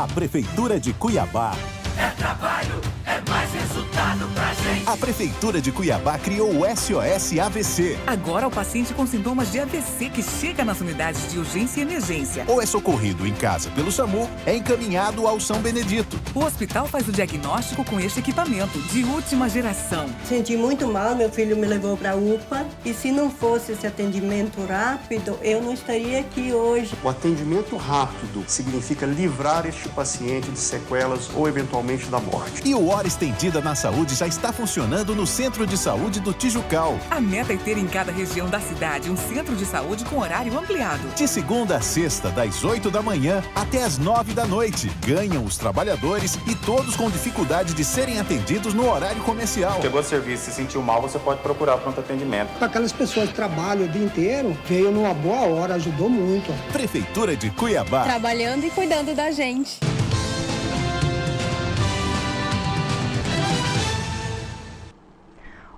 A Prefeitura de Cuiabá. É trabalho, é mais resultado pra gente. A Prefeitura de Cuiabá criou o SOS AVC. Agora o paciente com sintomas de AVC que chega nas unidades de urgência e emergência Ou é socorrido em casa pelo SAMU, é encaminhado ao São Benedito. o hospital faz o diagnóstico com este equipamento de última geração. Senti muito mal, meu filho me levou para a UPA e se não fosse esse atendimento rápido, eu não estaria aqui hoje. O atendimento rápido significa livrar este paciente de sequelas ou eventualmente da morte. E o Hora Estendida na Saúde já está funcionando no Centro de Saúde do Tijucal. A meta é ter em cada região da cidade um centro de saúde com horário ampliado. De segunda a sexta, das 8 da manhã até as 9 da noite. Ganham os trabalhadores e todos com dificuldade de serem atendidos no horário comercial. Chegou a serviço, se sentiu mal, você pode procurar pronto atendimento. Aquelas pessoas que trabalham o dia inteiro, veio numa boa hora, ajudou muito. Prefeitura de Cuiabá. Trabalhando e cuidando da gente.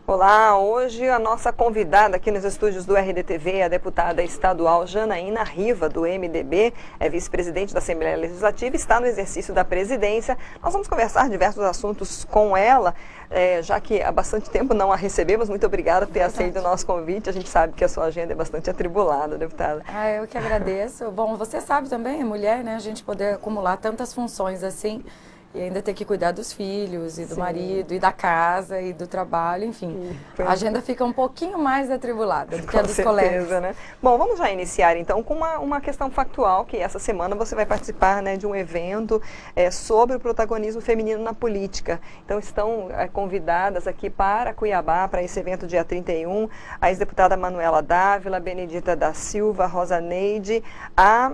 Olá, hoje a nossa convidada aqui nos estúdios do RDTV é a deputada estadual Janaína Riva, do MDB, é vice-presidente da Assembleia Legislativa e está no exercício da presidência. Nós vamos conversar diversos assuntos com ela, já que há bastante tempo não a recebemos. Muito obrigada por ter aceito o nosso convite. A gente sabe que a sua agenda é bastante atribulada, deputada. Eu que agradeço. Bom, você sabe também, é mulher, né? A gente poder acumular tantas funções assim. E ainda ter que cuidar dos filhos, e do marido, e da casa, e do trabalho, enfim. A agenda fica um pouquinho mais atribulada do que a dos colegas. Né? Bom, vamos já iniciar então com uma questão factual, que essa semana você vai participar, né, de um evento sobre o protagonismo feminino na política. Então estão convidadas aqui para Cuiabá, para esse evento dia 31, a ex-deputada Manuela Dávila, Benedita da Silva, Rosa Neide, a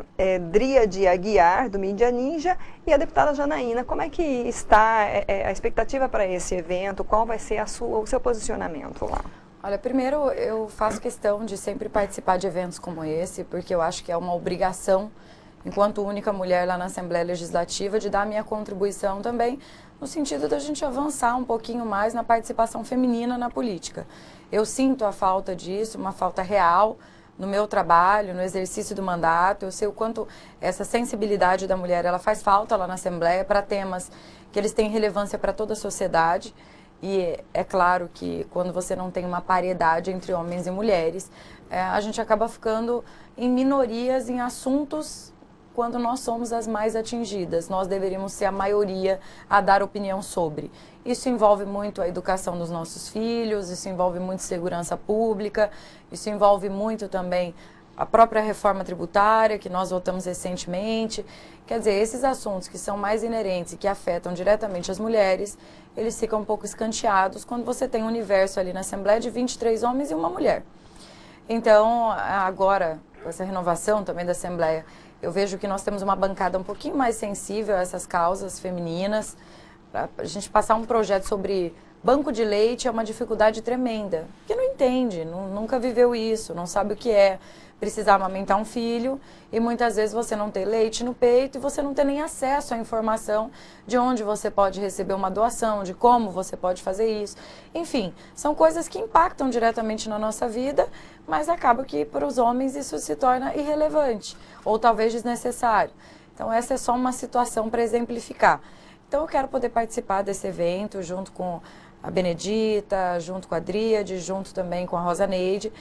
Dríade Aguiar, do Mídia Ninja, e a deputada Janaína. Como é que está a expectativa para esse evento? Qual vai ser o seu posicionamento lá? Olha, primeiro eu faço questão de sempre participar de eventos como esse, porque eu acho que é uma obrigação, enquanto única mulher lá na Assembleia Legislativa, de dar a minha contribuição também, no sentido da gente avançar um pouquinho mais na participação feminina na política. Eu sinto a falta disso, uma falta real, no meu trabalho, no exercício do mandato. Eu sei o quanto essa sensibilidade da mulher ela faz falta lá na Assembleia para temas que eles têm relevância para toda a sociedade. E é claro que quando você não tem uma paridade entre homens e mulheres, a gente acaba ficando em minorias em assuntos quando nós somos as mais atingidas. Nós deveríamos ser a maioria a dar opinião sobre. Isso envolve muito a educação dos nossos filhos, isso envolve muito segurança pública, isso envolve muito também a própria reforma tributária, que nós votamos recentemente. Quer dizer, esses assuntos que são mais inerentes e que afetam diretamente as mulheres, eles ficam um pouco escanteados quando você tem um universo ali na Assembleia de 23 homens e uma mulher. Então, agora, com essa renovação também da Assembleia, eu vejo que nós temos uma bancada um pouquinho mais sensível a essas causas femininas. Para a gente passar um projeto sobre banco de leite é uma dificuldade tremenda, porque não entende, nunca viveu isso, não sabe o que é precisar amamentar um filho e muitas vezes você não ter leite no peito e você não ter nem acesso à informação de onde você pode receber uma doação, de como você pode fazer isso. Enfim, são coisas que impactam diretamente na nossa vida, mas acaba que para os homens isso se torna irrelevante ou talvez desnecessário. Então essa é só uma situação para exemplificar. Então eu quero poder participar desse evento junto com a Benedita, junto com a Dríade, junto também com a Rosa Neide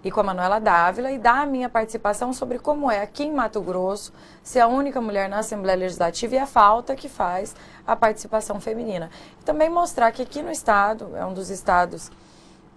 e com a Manuela Dávila e dar a minha participação sobre como é aqui em Mato Grosso ser a única mulher na Assembleia Legislativa e a falta que faz a participação feminina. E também mostrar que aqui no estado, é um dos estados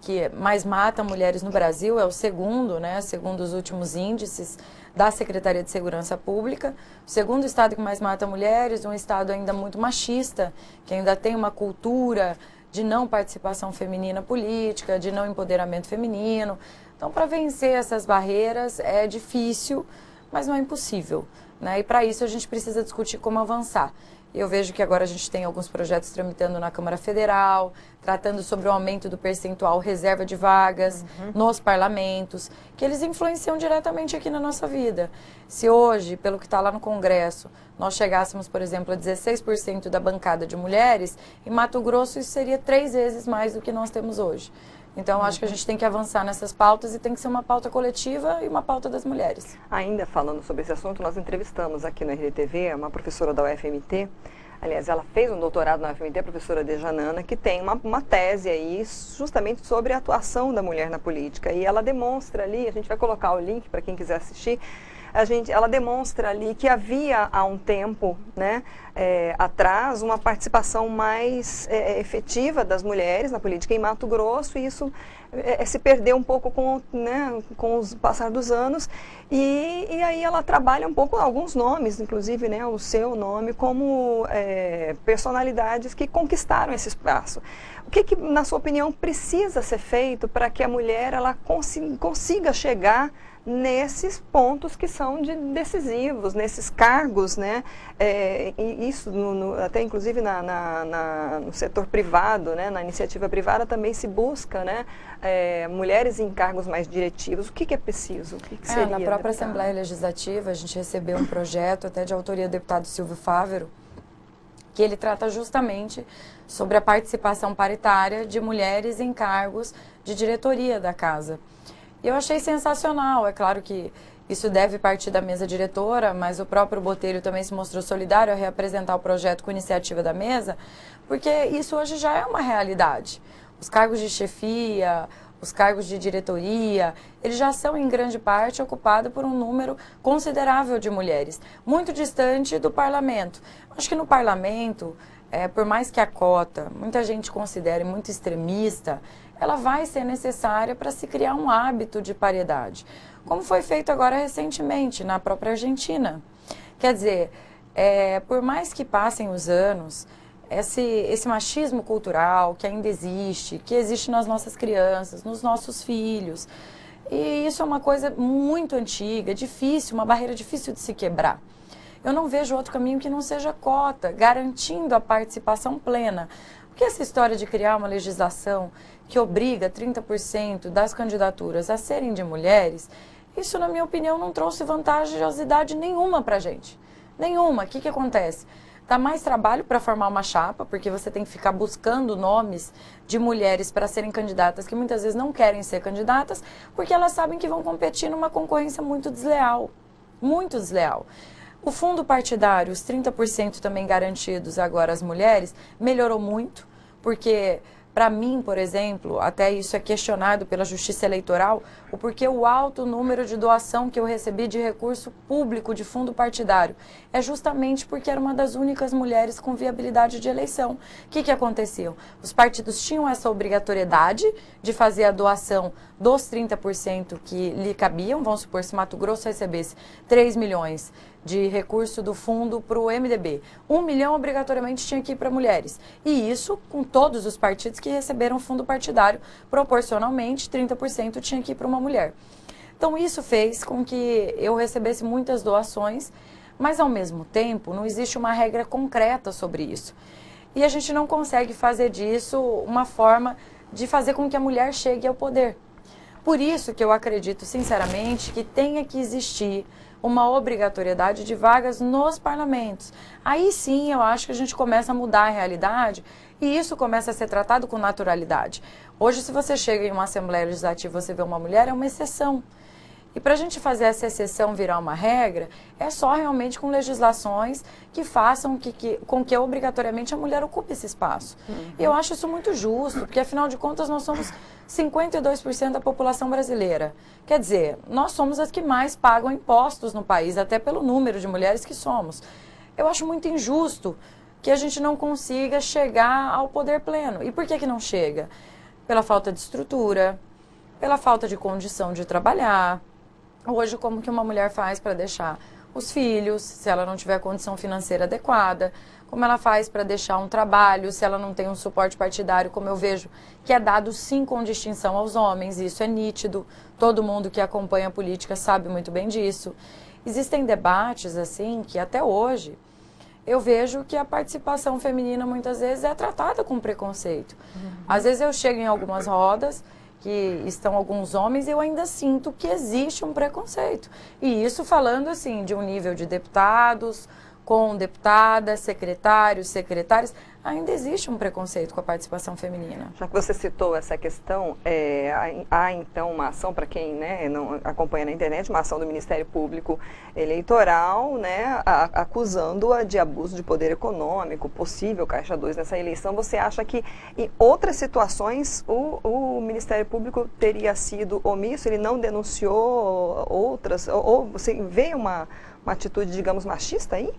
que mais mata mulheres no Brasil, é o segundo, né, segundo os últimos índices da Secretaria de Segurança Pública, o segundo estado que mais mata mulheres, um estado ainda muito machista, que ainda tem uma cultura de não participação feminina política, de não empoderamento feminino. Então, para vencer essas barreiras é difícil, mas não é impossível, né? E para isso a gente precisa discutir como avançar. Eu vejo que agora a gente tem alguns projetos tramitando na Câmara Federal, tratando sobre o aumento do percentual reserva de vagas nos parlamentos, que eles influenciam diretamente aqui na nossa vida. Se hoje, pelo que está lá no Congresso, nós chegássemos, por exemplo, a 16% da bancada de mulheres, em Mato Grosso isso seria 3 vezes mais do que nós temos hoje. Então, acho que a gente tem que avançar nessas pautas e tem que ser uma pauta coletiva e uma pauta das mulheres. Ainda falando sobre esse assunto, nós entrevistamos aqui no RDTV uma professora da UFMT. Aliás, ela fez um doutorado na UFMT, a professora Dejanana, que tem uma tese aí justamente sobre a atuação da mulher na política. E ela demonstra ali, a gente vai colocar o link para quem quiser assistir, ela demonstra ali que havia há um tempo, né, atrás, uma participação mais efetiva das mulheres na política em Mato Grosso, e isso se perdeu um pouco com o passar dos anos, e aí ela trabalha um pouco alguns nomes, inclusive, né, o seu nome, como personalidades que conquistaram esse espaço. O que, na sua opinião, precisa ser feito para que a mulher ela consiga chegar nesses pontos que são decisivos, nesses cargos, né? E isso, até inclusive no setor privado, né? Na iniciativa privada também se busca, né? Mulheres em cargos mais diretivos. O que é preciso? O que seria? Na própria Assembleia Legislativa, a gente recebeu um projeto, até de autoria do deputado Silvio Fávero, que ele trata justamente sobre a participação paritária de mulheres em cargos de diretoria da casa. E eu achei sensacional. É claro que isso deve partir da mesa diretora, mas o próprio Botelho também se mostrou solidário a reapresentar o projeto com iniciativa da mesa, porque isso hoje já é uma realidade. Os cargos de chefia, os cargos de diretoria, eles já são em grande parte ocupados por um número considerável de mulheres, muito distante do parlamento. Acho que no parlamento, por mais que a cota, muita gente considere muito extremista, ela vai ser necessária para se criar um hábito de paridade, como foi feito agora recentemente na própria Argentina. Quer dizer, por mais que passem os anos, esse machismo cultural que ainda existe, que existe nas nossas crianças, nos nossos filhos, e isso é uma coisa muito antiga, difícil, uma barreira difícil de se quebrar. Eu não vejo outro caminho que não seja cota, garantindo a participação plena. Porque essa história de criar uma legislação que obriga 30% das candidaturas a serem de mulheres, isso, na minha opinião, não trouxe vantajosidade nenhuma para a gente. Nenhuma. O que acontece? Dá mais trabalho para formar uma chapa, porque você tem que ficar buscando nomes de mulheres para serem candidatas que muitas vezes não querem ser candidatas, porque elas sabem que vão competir numa concorrência muito desleal. Muito desleal. O fundo partidário, os 30% também garantidos agora às mulheres, melhorou muito, porque, para mim, por exemplo, até isso é questionado pela Justiça Eleitoral, o porquê o alto número de doação que eu recebi de recurso público de fundo partidário é justamente porque era uma das únicas mulheres com viabilidade de eleição. O que acontecia? Os partidos tinham essa obrigatoriedade de fazer a doação dos 30% que lhe cabiam. Vamos supor, se Mato Grosso recebesse 3 milhões de recurso do fundo para o MDB. 1 milhão obrigatoriamente tinha que ir para mulheres. E isso com todos os partidos que receberam fundo partidário, proporcionalmente 30% tinha que ir para uma mulher. Então isso fez com que eu recebesse muitas doações, mas ao mesmo tempo não existe uma regra concreta sobre isso. E a gente não consegue fazer disso uma forma de fazer com que a mulher chegue ao poder. Por isso que eu acredito sinceramente que tenha que existir uma obrigatoriedade de vagas nos parlamentos. Aí sim eu acho que a gente começa a mudar a realidade e isso começa a ser tratado com naturalidade. Hoje, se você chega em uma Assembleia Legislativa e você vê uma mulher, é uma exceção. E para a gente fazer essa exceção virar uma regra, é só realmente com legislações que façam com que obrigatoriamente a mulher ocupe esse espaço. E eu acho isso muito justo, porque afinal de contas nós somos 52% da população brasileira. Quer dizer, nós somos as que mais pagam impostos no país, até pelo número de mulheres que somos. Eu acho muito injusto que a gente não consiga chegar ao poder pleno. E por que não chega? Pela falta de estrutura, pela falta de condição de trabalhar. Hoje, como que uma mulher faz para deixar os filhos, se ela não tiver condição financeira adequada? Como ela faz para deixar um trabalho, se ela não tem um suporte partidário, como eu vejo, que é dado sim com distinção aos homens, isso é nítido. Todo mundo que acompanha a política sabe muito bem disso. Existem debates, assim, que até hoje eu vejo que a participação feminina muitas vezes é tratada com preconceito. Às vezes eu chego em algumas rodas que estão alguns homens e eu ainda sinto que existe um preconceito. E isso falando assim de um nível de deputados, com deputadas, secretários, secretárias, ainda existe um preconceito com a participação feminina. Já que você citou essa questão, há então uma ação, para quem, né, não acompanha na internet, uma ação do Ministério Público Eleitoral, né, acusando-a de abuso de poder econômico, possível Caixa 2 nessa eleição. Você acha que em outras situações o Ministério Público teria sido omisso, ele não denunciou outras, ou você vê uma atitude, digamos, machista aí?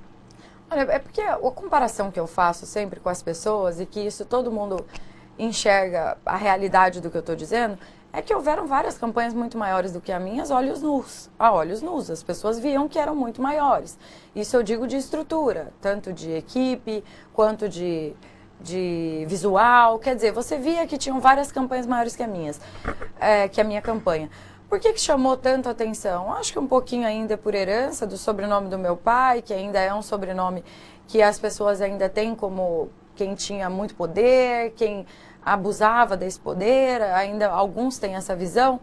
Olha, é porque a comparação que eu faço sempre com as pessoas, e que isso todo mundo enxerga a realidade do que eu estou dizendo, é que houveram várias campanhas muito maiores do que a minha, a olhos nus. As pessoas viam que eram muito maiores. Isso eu digo de estrutura, tanto de equipe, quanto de visual. Quer dizer, você via que tinham várias campanhas maiores que a minha campanha. Por que chamou tanto a atenção? Acho que um pouquinho ainda por herança do sobrenome do meu pai, que ainda é um sobrenome que as pessoas ainda têm como quem tinha muito poder, quem abusava desse poder, ainda alguns têm essa visão.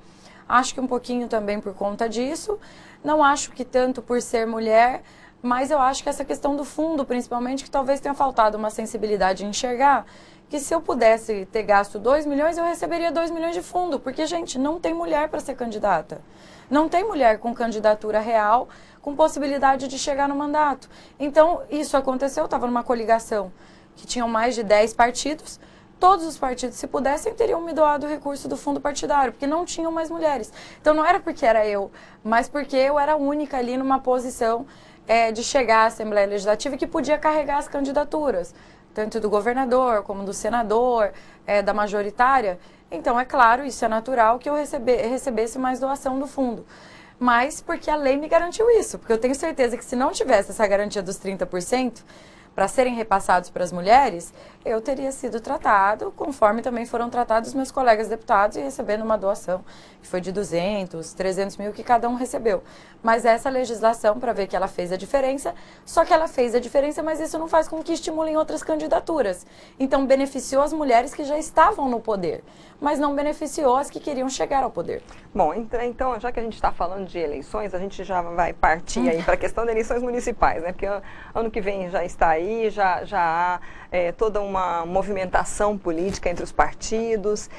Acho que um pouquinho também por conta disso. Não acho que tanto por ser mulher, mas eu acho que essa questão do fundo, principalmente, que talvez tenha faltado uma sensibilidade em enxergar, que se eu pudesse ter gasto 2 milhões, eu receberia 2 milhões de fundo, porque, gente, não tem mulher para ser candidata. Não tem mulher com candidatura real, com possibilidade de chegar no mandato. Então, isso aconteceu, eu estava numa coligação que tinham mais de 10 partidos, todos os partidos, se pudessem, teriam me doado o recurso do fundo partidário, porque não tinham mais mulheres. Então, não era porque era eu, mas porque eu era a única ali numa posição de chegar à Assembleia Legislativa que podia carregar as candidaturas, tanto do governador como do senador, da majoritária. Então, é claro, isso é natural que eu recebesse mais doação do fundo. Mas porque a lei me garantiu isso, porque eu tenho certeza que se não tivesse essa garantia dos 30%, para serem repassados para as mulheres, eu teria sido tratado conforme também foram tratados meus colegas deputados e recebendo uma doação que foi de 200, 300 mil que cada um recebeu. Mas essa legislação, para ver que ela fez a diferença, só que ela fez a diferença, mas isso não faz com que estimulem outras candidaturas. Então beneficiou as mulheres que já estavam no poder, mas não beneficiou as que queriam chegar ao poder. Bom, então já que a gente está falando de eleições, a gente já vai partir aí para a questão de eleições municipais, né? Porque ano que vem já está aí, já há toda uma movimentação política entre os partidos.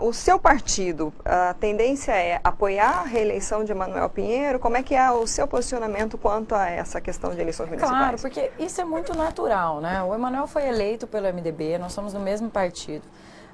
O seu partido, a tendência é apoiar a reeleição de Emanuel Pinheiro? Como é que é o seu posicionamento quanto a essa questão de eleições municipais? Claro, porque isso é muito natural, né? O Emanuel foi eleito pelo MDB, nós somos no mesmo partido.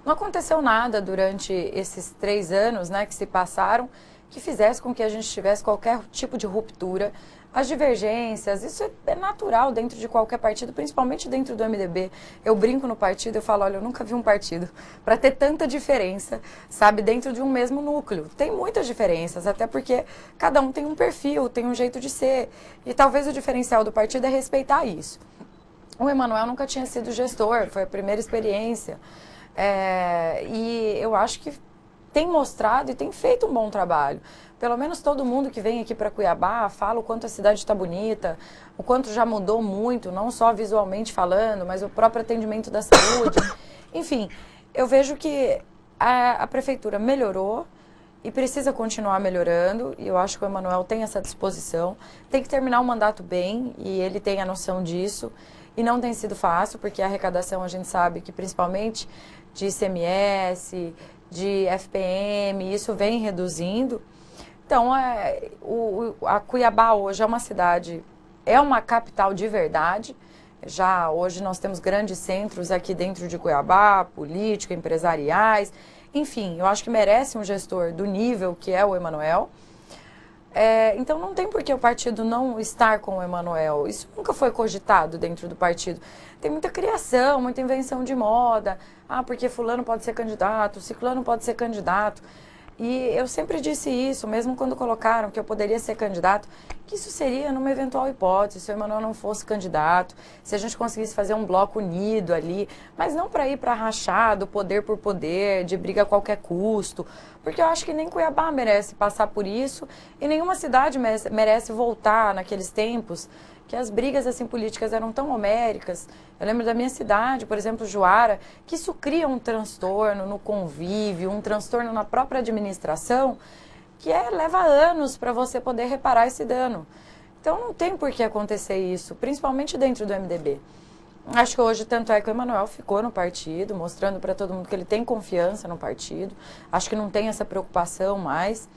Não aconteceu nada durante esses 3 anos, né, que se passaram, que fizesse com que a gente tivesse qualquer tipo de ruptura. As divergências, isso é natural dentro de qualquer partido, principalmente dentro do MDB. Eu brinco no partido, eu falo, olha, eu nunca vi um partido para ter tanta diferença, sabe, dentro de um mesmo núcleo. Tem muitas diferenças, até porque cada um tem um perfil, tem um jeito de ser. E talvez o diferencial do partido é respeitar isso. O Emanuel nunca tinha sido gestor, foi a primeira experiência. E eu acho que tem mostrado e tem feito um bom trabalho. Pelo menos todo mundo que vem aqui para Cuiabá fala o quanto a cidade está bonita, o quanto já mudou muito, não só visualmente falando, mas o próprio atendimento da saúde. Enfim, eu vejo que a prefeitura melhorou e precisa continuar melhorando, e eu acho que o Emanuel tem essa disposição. Tem que terminar o mandato bem, e ele tem a noção disso, e não tem sido fácil, porque a arrecadação a gente sabe que principalmente de ICMS, de FPM, isso vem reduzindo. Então, a Cuiabá hoje é uma cidade, é uma capital de verdade. Já hoje nós temos grandes centros aqui dentro de Cuiabá, políticos, empresariais. Enfim, eu acho que merece um gestor do nível que é o Emanuel. Então não tem por que o partido não estar com o Emanuel. Isso nunca foi cogitado dentro do partido. Tem muita criação, muita invenção de moda. Porque fulano pode ser candidato, ciclano pode ser candidato. E eu sempre disse isso, mesmo quando colocaram que eu poderia ser candidato, que isso seria numa eventual hipótese, se o Emanuel não fosse candidato, se a gente conseguisse fazer um bloco unido ali, mas não para ir para rachado, poder por poder, de briga a qualquer custo, porque eu acho que nem Cuiabá merece passar por isso e nenhuma cidade merece voltar naqueles tempos que as brigas assim políticas eram tão homéricas. Eu lembro da minha cidade, por exemplo, Juara, que isso cria um transtorno no convívio, um transtorno na própria administração, que leva anos para você poder reparar esse dano. Então não tem por que acontecer isso, principalmente dentro do MDB. Acho que hoje, tanto é que o Emanuel ficou no partido, mostrando para todo mundo que ele tem confiança no partido. Acho que não tem essa preocupação mais.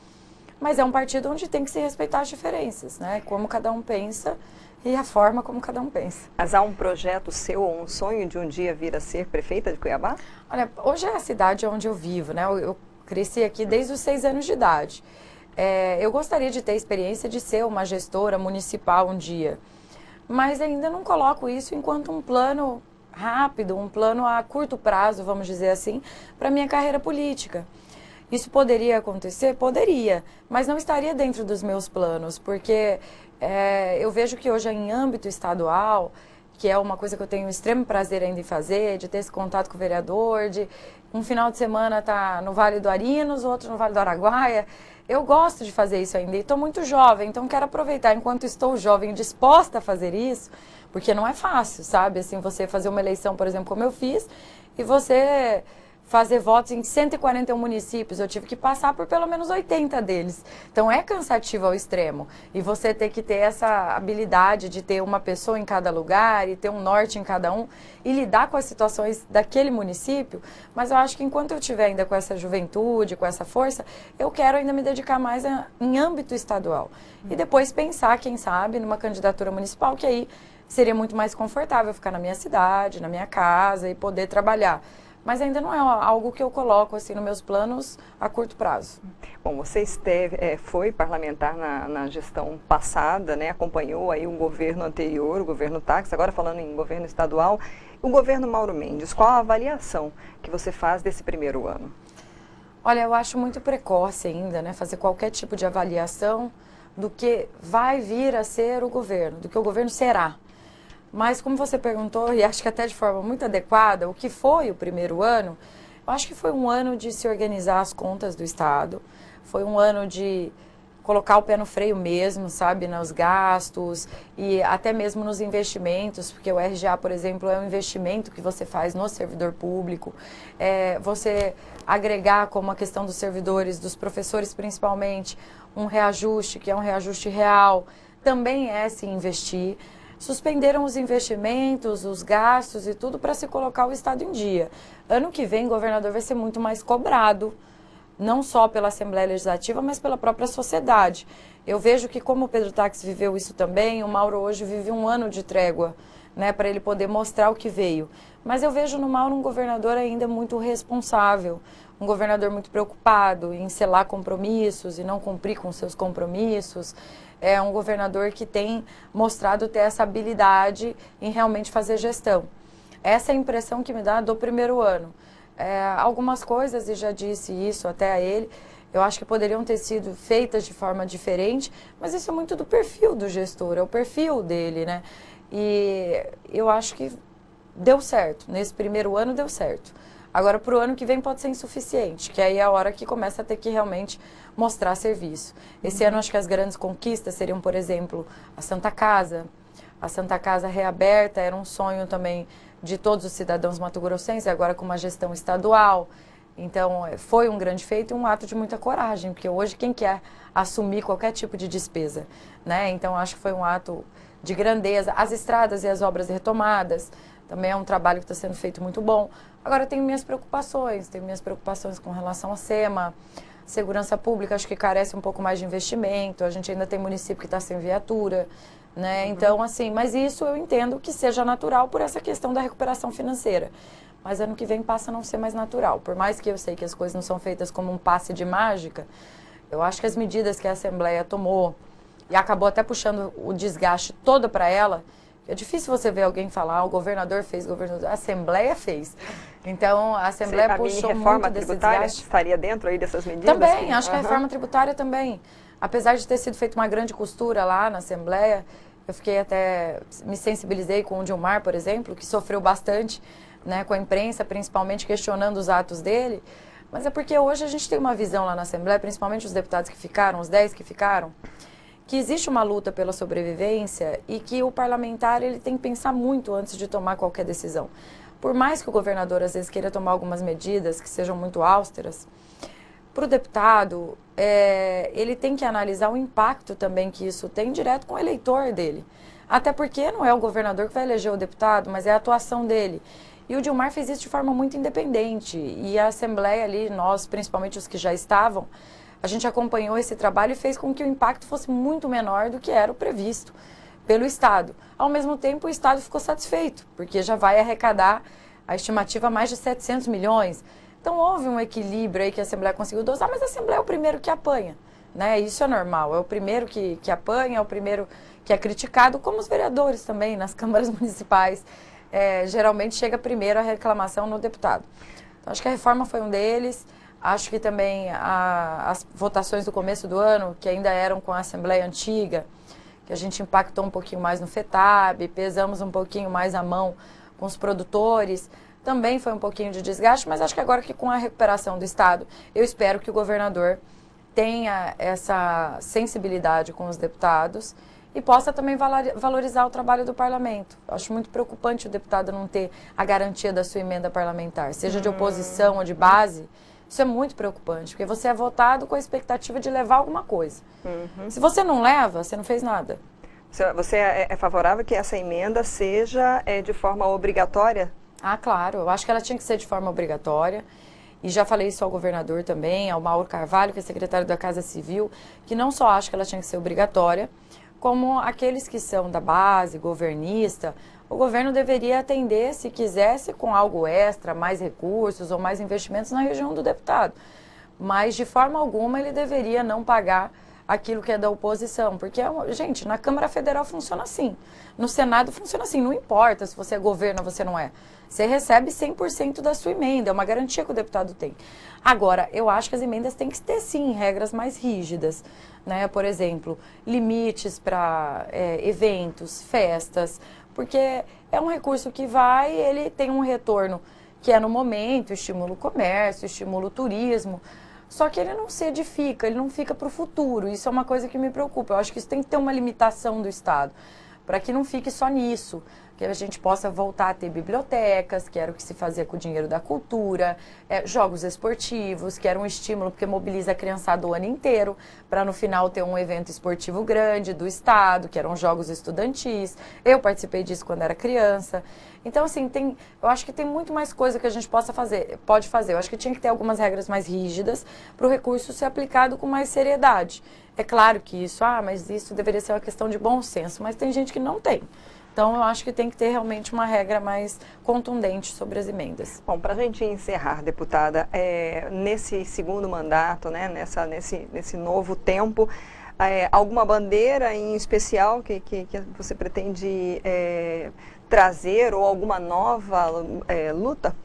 Mas é um partido onde tem que se respeitar as diferenças, né? Como cada um pensa e a forma como cada um pensa. Mas há um projeto seu ou um sonho de um dia vir a ser prefeita de Cuiabá? Olha, hoje é a cidade onde eu vivo, né? Eu cresci aqui desde os 6 anos de idade. Eu gostaria de ter a experiência de ser uma gestora municipal um dia. Mas ainda não coloco isso enquanto um plano rápido, um plano a curto prazo, vamos dizer assim, para a minha carreira política. Isso poderia acontecer? Poderia, mas não estaria dentro dos meus planos, porque eu vejo que hoje em âmbito estadual, que é uma coisa que eu tenho extremo prazer ainda em fazer, de ter esse contato com o vereador, de um final de semana estar no Vale do Arinos, outro no Vale do Araguaia. Eu gosto de fazer isso ainda e estou muito jovem, então quero aproveitar enquanto estou jovem e disposta a fazer isso, porque não é fácil, sabe? Assim, você fazer uma eleição, por exemplo, como eu fiz, e você fazer votos em 141 municípios, eu tive que passar por pelo menos 80 deles. Então é cansativo ao extremo. E você tem que ter essa habilidade de ter uma pessoa em cada lugar e ter um norte em cada um e lidar com as situações daquele município. Mas eu acho que enquanto eu estiver ainda com essa juventude, com essa força, eu quero ainda me dedicar mais em âmbito estadual. E depois pensar, quem sabe, numa candidatura municipal, que aí seria muito mais confortável ficar na minha cidade, na minha casa e poder trabalhar. Mas ainda não é algo que eu coloco assim nos meus planos a curto prazo. Bom, você foi parlamentar na gestão passada, né? Acompanhou aí o governo anterior, o governo Táxi, agora falando em governo estadual. O governo Mauro Mendes, qual a avaliação que você faz desse primeiro ano? Olha, eu acho muito precoce ainda, né? Fazer qualquer tipo de avaliação do que vai vir a ser o governo, do que o governo será. Mas como você perguntou, e acho que até de forma muito adequada, o que foi o primeiro ano, eu acho que foi um ano de se organizar as contas do Estado, foi um ano de colocar o pé no freio mesmo, sabe, nos gastos e até mesmo nos investimentos, porque o RGA, por exemplo, é um investimento que você faz no servidor público, você agregar como a questão dos servidores, dos professores principalmente, um reajuste, que é um reajuste real, também é se investir. Suspenderam os investimentos, os gastos e tudo para se colocar o Estado em dia. Ano que vem, o governador vai ser muito mais cobrado, não só pela Assembleia Legislativa, mas pela própria sociedade. Eu vejo que, como o Pedro Táxi viveu isso também, o Mauro hoje vive um ano de trégua, né, para ele poder mostrar o que veio. Mas eu vejo no Mauro um governador ainda muito responsável, um governador muito preocupado em selar compromissos e não cumprir com seus compromissos. É um governador que tem mostrado ter essa habilidade em realmente fazer gestão. Essa é a impressão que me dá do primeiro ano. Algumas coisas, e já disse isso até a ele, eu acho que poderiam ter sido feitas de forma diferente, mas isso é muito do perfil do gestor, é o perfil dele, né? E eu acho que deu certo, nesse primeiro ano deu certo. Agora, para o ano que vem pode ser insuficiente, que aí é a hora que começa a ter que realmente mostrar serviço. Esse ano, acho que as grandes conquistas seriam, por exemplo, a Santa Casa. A Santa Casa reaberta era um sonho também de todos os cidadãos mato-grossenses, agora com uma gestão estadual. Então, foi um grande feito e um ato de muita coragem, porque hoje quem quer assumir qualquer tipo de despesa, né? Então, acho que foi um ato de grandeza. As estradas e as obras retomadas, também é um trabalho que está sendo feito muito bom. Agora, tenho minhas preocupações com relação à SEMA, segurança pública, acho que carece um pouco mais de investimento, a gente ainda tem município que está sem viatura, né? Então, assim, mas isso eu entendo que seja natural por essa questão da recuperação financeira. Mas ano que vem passa a não ser mais natural. Por mais que eu sei que as coisas não são feitas como um passe de mágica, eu acho que as medidas que a Assembleia tomou e acabou até puxando o desgaste todo para ela. É difícil você ver alguém falar, o governador fez, a Assembleia fez. Então, a Assembleia puxou muito desse desgaste. Estaria dentro aí dessas medidas? Também, acho que a reforma tributária também. Apesar de ter sido feita uma grande costura lá na Assembleia, eu fiquei até, me sensibilizei com o Dilmar, por exemplo, que sofreu bastante, né, com a imprensa, principalmente questionando os atos dele. Mas é porque hoje a gente tem uma visão lá na Assembleia, principalmente os deputados que ficaram, os 10 que ficaram, que existe uma luta pela sobrevivência e que o parlamentar ele tem que pensar muito antes de tomar qualquer decisão. Por mais que o governador às vezes queira tomar algumas medidas que sejam muito austeras, Para o deputado, ele tem que analisar o impacto também que isso tem direto com o eleitor dele. Até porque não é o governador que vai eleger o deputado, mas é a atuação dele. E o Dilmar fez isso de forma muito independente. E a Assembleia ali, nós, principalmente os que já estavam, a gente acompanhou esse trabalho e fez com que o impacto fosse muito menor do que era o previsto pelo Estado. Ao mesmo tempo, o Estado ficou satisfeito, porque já vai arrecadar a estimativa mais de 700 milhões. Então, houve um equilíbrio aí que a Assembleia conseguiu dosar, mas a Assembleia é o primeiro que apanha, né? Isso é normal, é o primeiro que apanha, é o primeiro que é criticado, como os vereadores também, nas câmaras municipais. Geralmente chega primeiro a reclamação no deputado. Então, acho que a reforma foi um deles. Acho que também as votações do começo do ano, que ainda eram com a Assembleia antiga, que a gente impactou um pouquinho mais no FETAB, pesamos um pouquinho mais a mão com os produtores, também foi um pouquinho de desgaste, mas acho que agora que com a recuperação do Estado, eu espero que o governador tenha essa sensibilidade com os deputados e possa também valorizar o trabalho do parlamento. Acho muito preocupante o deputado não ter a garantia da sua emenda parlamentar, seja de oposição ou de base. Isso é muito preocupante, porque você é votado com a expectativa de levar alguma coisa. Se você não leva, você não fez nada. Você é favorável que essa emenda seja de forma obrigatória? Ah, claro. Eu acho que ela tinha que ser de forma obrigatória. E já falei isso ao governador também, ao Mauro Carvalho, que é secretário da Casa Civil, que não só acha que ela tinha que ser obrigatória, como aqueles que são da base, governista, o governo deveria atender, se quisesse, com algo extra, mais recursos ou mais investimentos na região do deputado. Mas, de forma alguma, ele deveria não pagar aquilo que é da oposição. Porque, gente, na Câmara Federal funciona assim. No Senado funciona assim. Não importa se você é governo ou você não é. Você recebe 100% da sua emenda. É uma garantia que o deputado tem. Agora, eu acho que as emendas têm que ter, sim, regras mais rígidas, né? Por exemplo, limites para eventos, festas, porque é um recurso que ele tem um retorno que é no momento, estimula o comércio, estimula o turismo, só que ele não se edifica, ele não fica para o futuro. Isso é uma coisa que me preocupa. Eu acho que isso tem que ter uma limitação do Estado, para que não fique só nisso, que a gente possa voltar a ter bibliotecas, que era o que se fazia com o dinheiro da cultura, jogos esportivos, que era um estímulo, porque mobiliza a criançada o ano inteiro, para no final ter um evento esportivo grande do Estado, que eram jogos estudantis. Eu participei disso quando era criança. Então, assim, eu acho que tem muito mais coisa que a gente pode fazer. Eu acho que tinha que ter algumas regras mais rígidas para o recurso ser aplicado com mais seriedade. É claro que mas isso deveria ser uma questão de bom senso, mas tem gente que não tem. Então, eu acho que tem que ter realmente uma regra mais contundente sobre as emendas. Bom, para a gente encerrar, deputada, nesse segundo mandato, né, nesse novo tempo, alguma bandeira em especial que você pretende trazer ou alguma nova luta?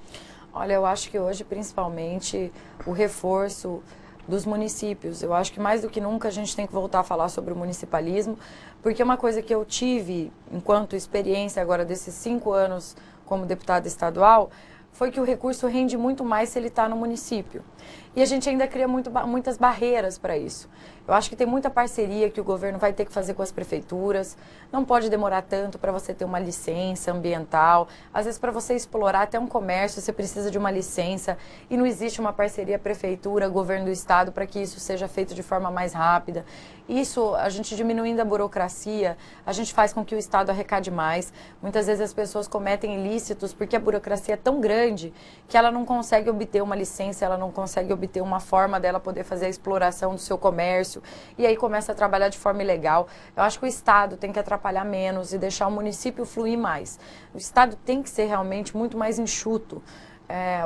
Olha, eu acho que hoje, principalmente, o reforço dos municípios. Eu acho que mais do que nunca a gente tem que voltar a falar sobre o municipalismo, porque uma coisa que eu tive enquanto experiência agora desses 5 anos como deputada estadual foi que o recurso rende muito mais se ele está no município. E a gente ainda cria muitas barreiras para isso. Eu acho que tem muita parceria que o governo vai ter que fazer com as prefeituras. Não pode demorar tanto para você ter uma licença ambiental. Às vezes, para você explorar até um comércio, você precisa de uma licença. E não existe uma parceria prefeitura, governo do estado, para que isso seja feito de forma mais rápida. Isso, a gente diminuindo a burocracia, a gente faz com que o estado arrecade mais. Muitas vezes as pessoas cometem ilícitos porque a burocracia é tão grande que ela não consegue obter uma licença, ela não consegue obter uma forma dela poder fazer a exploração do seu comércio. E aí começa a trabalhar de forma ilegal. Eu acho que o Estado tem que atrapalhar menos e deixar o município fluir mais. O Estado tem que ser realmente muito mais enxuto.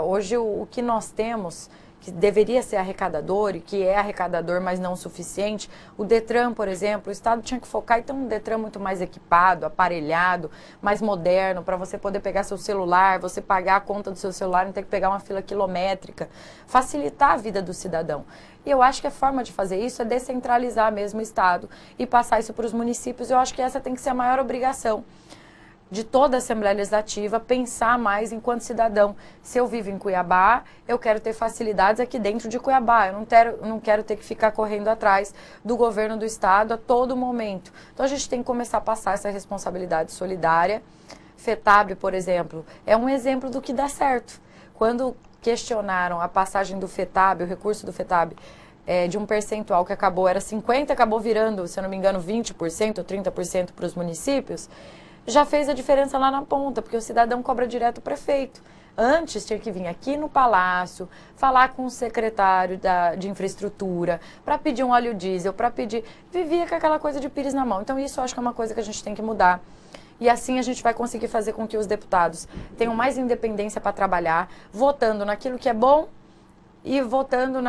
Hoje o que nós temos, que deveria ser arrecadador e que é arrecadador, mas não o suficiente, o Detran, por exemplo, o Estado tinha que focar em ter um Detran muito mais equipado, aparelhado, mais moderno, para você poder pegar seu celular, você pagar a conta do seu celular, não ter que pegar uma fila quilométrica, facilitar a vida do cidadão. E eu acho que a forma de fazer isso é descentralizar mesmo o Estado e passar isso para os municípios. Eu acho que essa tem que ser a maior obrigação de toda a Assembleia Legislativa, pensar mais enquanto cidadão. Se eu vivo em Cuiabá, eu quero ter facilidades aqui dentro de Cuiabá. Eu não quero ter que ficar correndo atrás do governo do estado a todo momento. Então a gente tem que começar a passar essa responsabilidade solidária. FETAB, por exemplo, é um exemplo do que dá certo. Quando questionaram a passagem do FETAB, o recurso do FETAB, de um percentual que era 50%, acabou virando, se eu não me engano, 20% ou 30% para os municípios, já fez a diferença lá na ponta, porque o cidadão cobra direto o prefeito. Antes tinha que vir aqui no Palácio, falar com o secretário de infraestrutura, para pedir um óleo diesel, para pedir... Vivia com aquela coisa de pires na mão. Então isso eu acho que é uma coisa que a gente tem que mudar. E assim a gente vai conseguir fazer com que os deputados tenham mais independência para trabalhar, votando naquilo que é bom e votando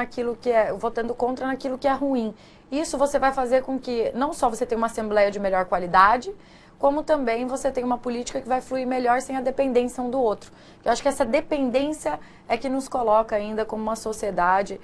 contra naquilo que é ruim. Isso você vai fazer com que não só você tenha uma assembleia de melhor qualidade, como também você tenha uma política que vai fluir melhor sem a dependência um do outro. Eu acho que essa dependência é que nos coloca ainda como uma sociedade,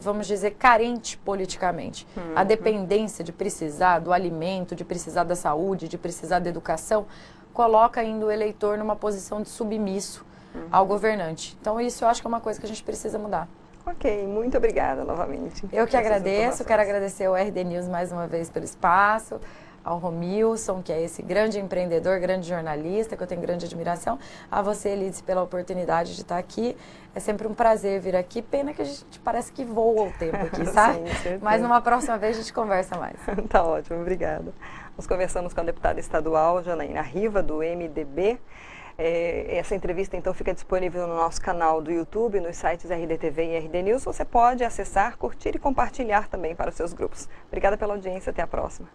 vamos dizer, carente politicamente. A dependência de precisar do alimento, de precisar da saúde, de precisar da educação, coloca ainda o eleitor numa posição de submisso ao governante. Então isso eu acho que é uma coisa que a gente precisa mudar. Ok, muito obrigada novamente. Eu que agradeço, quero agradecer ao RD News mais uma vez pelo espaço, ao Romilson, que é esse grande empreendedor, grande jornalista, que eu tenho grande admiração, a você, Elides, pela oportunidade de estar aqui. É sempre um prazer vir aqui, pena que a gente parece que voa o tempo aqui, sabe? Sim, mas numa próxima vez a gente conversa mais. Tá ótimo, obrigada. Nós conversamos com a deputada estadual Janaína Riva, do MDB. Essa entrevista, então, fica disponível no nosso canal do YouTube, nos sites RDTV e RD News. Você pode acessar, curtir e compartilhar também para os seus grupos. Obrigada pela audiência, até a próxima.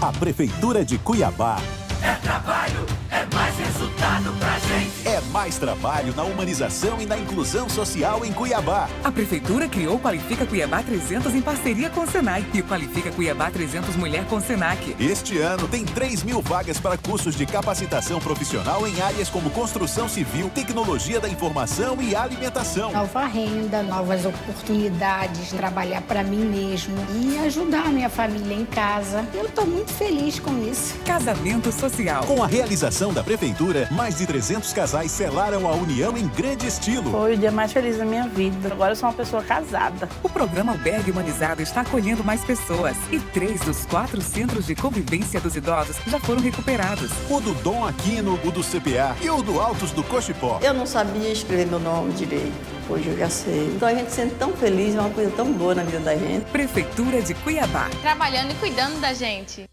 A Prefeitura de Cuiabá. É trabalho, é mais resultado pra gente. É mais trabalho na humanização e na inclusão social em Cuiabá. A Prefeitura criou o Qualifica Cuiabá 300 em parceria com o Senai e o Qualifica Cuiabá 300 Mulher com o Senac. Este ano tem 3.000 vagas para cursos de capacitação profissional em áreas como construção civil, tecnologia da informação e alimentação. Nova renda, novas oportunidades, trabalhar para mim mesmo e ajudar a minha família em casa. Eu estou muito feliz com isso. Casamento social. Com a realização da Prefeitura, mais de 300 casais selaram a união em grande estilo. Foi o dia mais feliz da minha vida. Agora eu sou uma pessoa casada. O programa Albergue Humanizado está acolhendo mais pessoas e 3 dos 4 centros de convivência dos idosos já foram recuperados. O do Dom Aquino, o do CPA e o do Altos do Cochipó. Eu não sabia escrever meu nome direito. Hoje eu já sei. Então a gente se sente tão feliz, é uma coisa tão boa na vida da gente. Prefeitura de Cuiabá. Trabalhando e cuidando da gente.